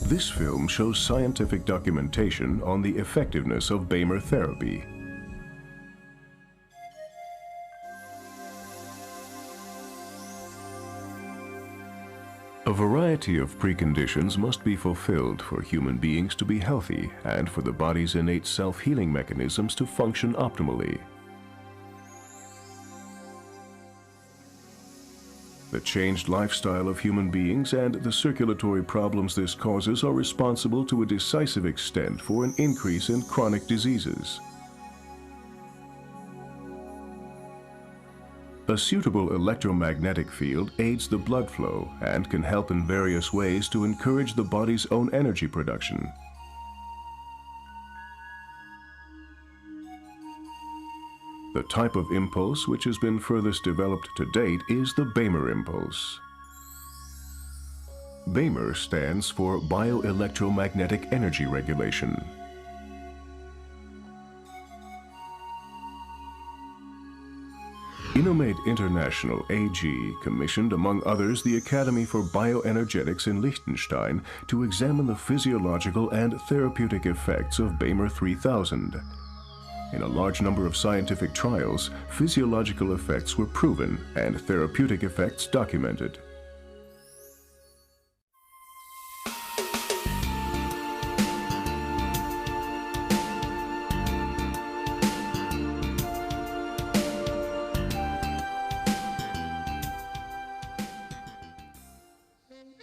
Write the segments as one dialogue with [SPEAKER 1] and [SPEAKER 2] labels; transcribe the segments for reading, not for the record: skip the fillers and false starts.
[SPEAKER 1] This film shows scientific documentation on the effectiveness of Bemer therapy. A variety of preconditions must be fulfilled for human beings to be healthy and for the body's innate self-healing mechanisms to function optimally. The changed lifestyle of human beings and the circulatory problems this causes are responsible to a decisive extent for an increase in chronic diseases. A suitable electromagnetic field aids the blood flow and can help in various ways to encourage the body's own energy production. The type of impulse which has been furthest developed to date is the Bemer impulse. Bemer stands for bioelectromagnetic energy regulation. Innomate International AG commissioned, among others, the Academy for Bioenergetics in Liechtenstein to examine the physiological and therapeutic effects of Bemer 3000. In a large number of scientific trials, physiological effects were proven and therapeutic effects documented.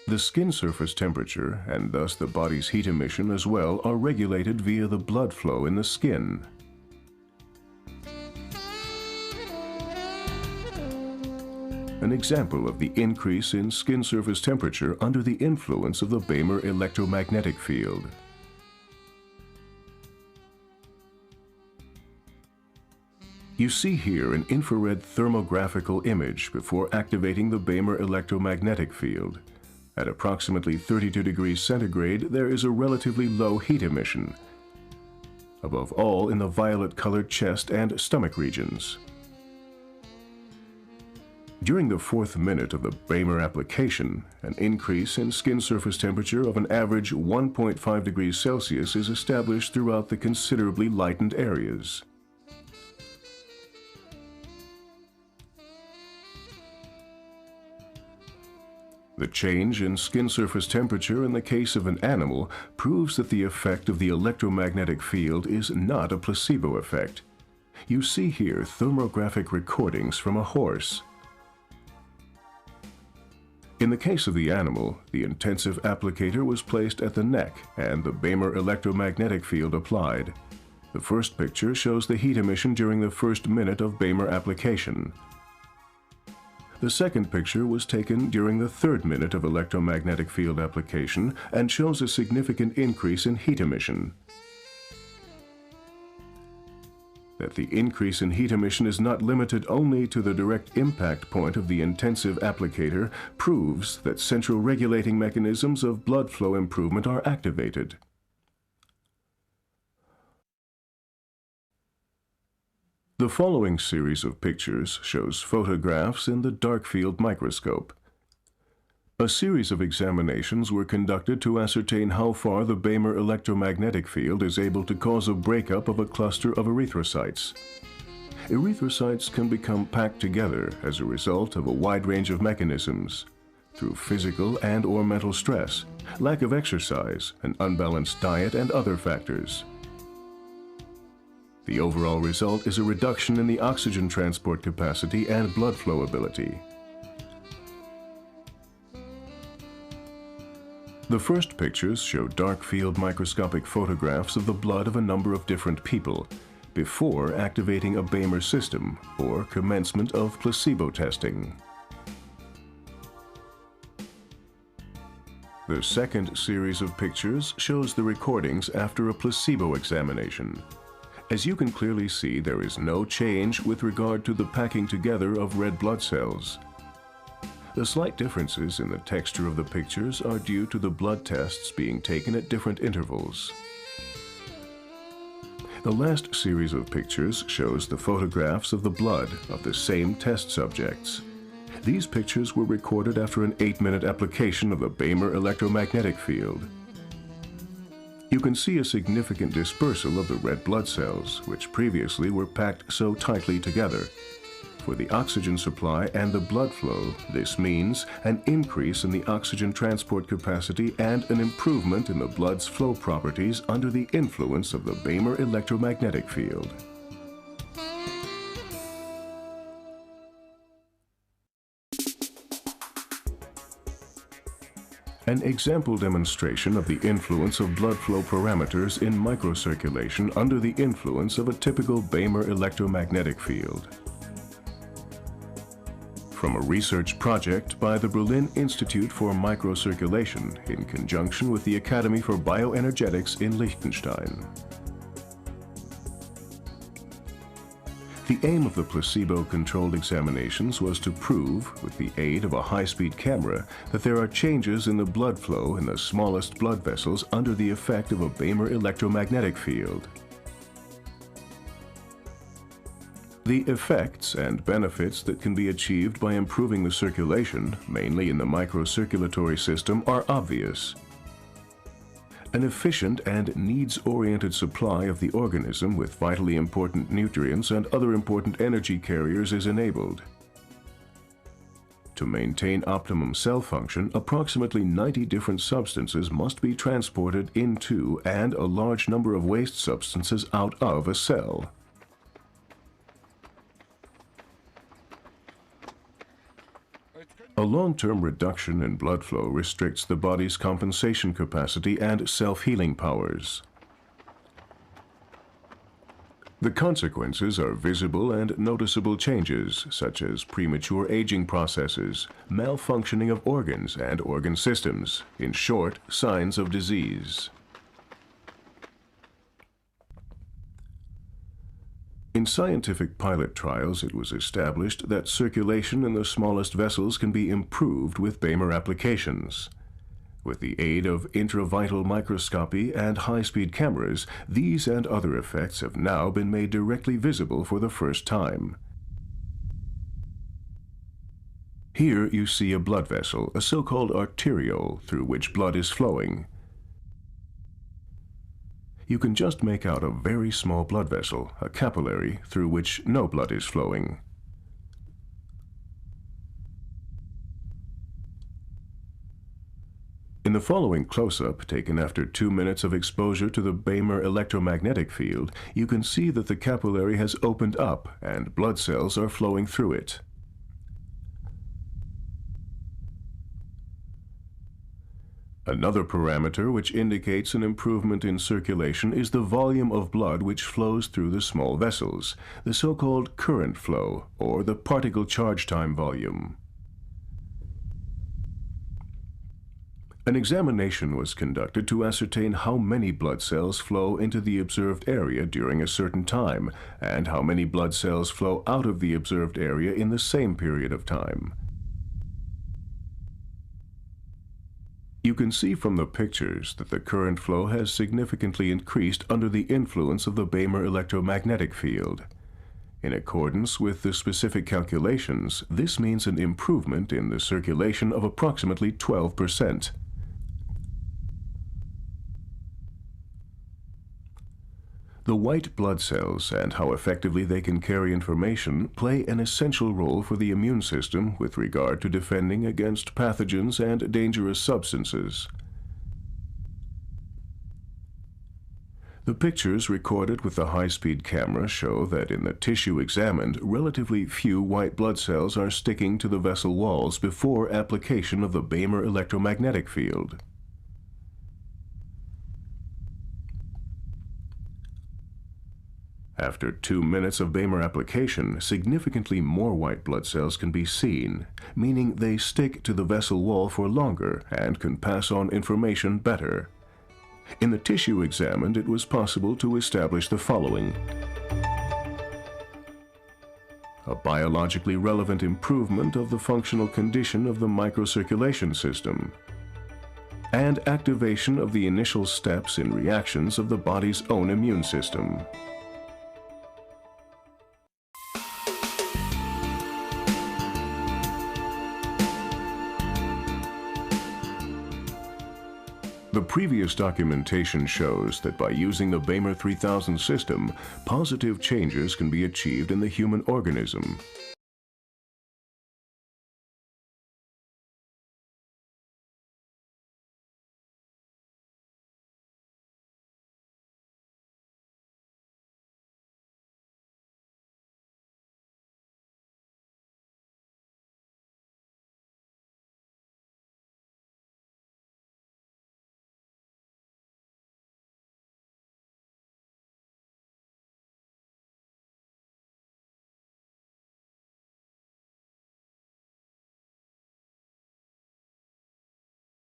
[SPEAKER 1] The skin surface temperature, and thus the body's heat emission as well, are regulated via the blood flow in the skin. An example of the increase in skin surface temperature under the influence of the Bemer electromagnetic field. You see here an infrared thermographical image before activating the Bemer electromagnetic field. At approximately 32 degrees centigrade, there is a relatively low heat emission, above all in the violet-colored chest and stomach regions. During the 4th minute of the Bemer application, an increase in skin surface temperature of an average 1.5 degrees Celsius is established throughout the considerably lightened areas. The change in skin surface temperature in the case of an animal proves that the effect of the electromagnetic field is not a placebo effect. You see here thermographic recordings from a horse. In the case of the animal, the intensive applicator was placed at the neck and the Bemer electromagnetic field applied. The first picture shows the heat emission during the 1st minute of Bemer application. The second picture was taken during the 3rd minute of electromagnetic field application and shows a significant increase in heat emission. That the increase in heat emission is not limited only to the direct impact point of the intensive applicator proves that central regulating mechanisms of blood flow improvement are activated. The following series of pictures shows photographs in the dark field microscope. A series of examinations were conducted to ascertain how far the Bemer electromagnetic field is able to cause a breakup of a cluster of erythrocytes. Erythrocytes can become packed together as a result of a wide range of mechanisms, through physical and/or mental stress, lack of exercise, an unbalanced diet, and other factors. The overall result is a reduction in the oxygen transport capacity and blood flow ability. The first pictures show dark field microscopic photographs of the blood of a number of different people before activating a Bemer system or commencement of placebo testing. The second series of pictures shows the recordings after a placebo examination. As you can clearly see, there is no change with regard to the packing together of red blood cells. The slight differences in the texture of the pictures are due to the blood tests being taken at different intervals. The last series of pictures shows the photographs of the blood of the same test subjects. These pictures were recorded after an 8-minute application of the Bemer electromagnetic field. You can see a significant dispersal of the red blood cells, which previously were packed so tightly together. For the oxygen supply and the blood flow, this means an increase in the oxygen transport capacity and an improvement in the blood's flow properties under the influence of the Bemer electromagnetic field. An example demonstration of the influence of blood flow parameters in microcirculation under the influence of a typical Bemer electromagnetic field. From a research project by the Berlin Institute for Microcirculation in conjunction with the Academy for Bioenergetics in Liechtenstein. The aim of the placebo-controlled examinations was to prove, with the aid of a high-speed camera, that there are changes in the blood flow in the smallest blood vessels under the effect of a Bemer electromagnetic field. The effects and benefits that can be achieved by improving the circulation, mainly in the microcirculatory system, are obvious. An efficient and needs-oriented supply of the organism with vitally important nutrients and other important energy carriers is enabled. To maintain optimum cell function, approximately 90 different substances must be transported into and a large number of waste substances out of a cell. A long-term reduction in blood flow restricts the body's compensation capacity and self-healing powers. The consequences are visible and noticeable changes, such as premature aging processes, malfunctioning of organs and organ systems, in short, signs of disease. In scientific pilot trials, it was established that circulation in the smallest vessels can be improved with Bemer applications. With the aid of intravital microscopy and high-speed cameras, these and other effects have now been made directly visible for the first time. Here you see a blood vessel, a so-called arteriole, through which blood is flowing. You can just make out a very small blood vessel, a capillary, through which no blood is flowing. In the following close-up, taken after 2 minutes of exposure to the Bemer electromagnetic field, you can see that the capillary has opened up and blood cells are flowing through it. Another parameter which indicates an improvement in circulation is the volume of blood which flows through the small vessels, the so-called current flow, or the particle charge time volume. An examination was conducted to ascertain how many blood cells flow into the observed area during a certain time, and how many blood cells flow out of the observed area in the same period of time. You can see from the pictures that the current flow has significantly increased under the influence of the Bemer electromagnetic field. In accordance with the specific calculations, this means an improvement in the circulation of approximately 12%. The white blood cells and how effectively they can carry information play an essential role for the immune system with regard to defending against pathogens and dangerous substances. The pictures recorded with the high-speed camera show that in the tissue examined, relatively few white blood cells are sticking to the vessel walls before application of the Bemer electromagnetic field. After 2 minutes of Bemer application, significantly more white blood cells can be seen, meaning they stick to the vessel wall for longer and can pass on information better. In the tissue examined, it was possible to establish the following: a biologically relevant improvement of the functional condition of the microcirculation system, and activation of the initial steps in reactions of the body's own immune system. The previous documentation shows that by using the Bemer 3000 system, positive changes can be achieved in the human organism.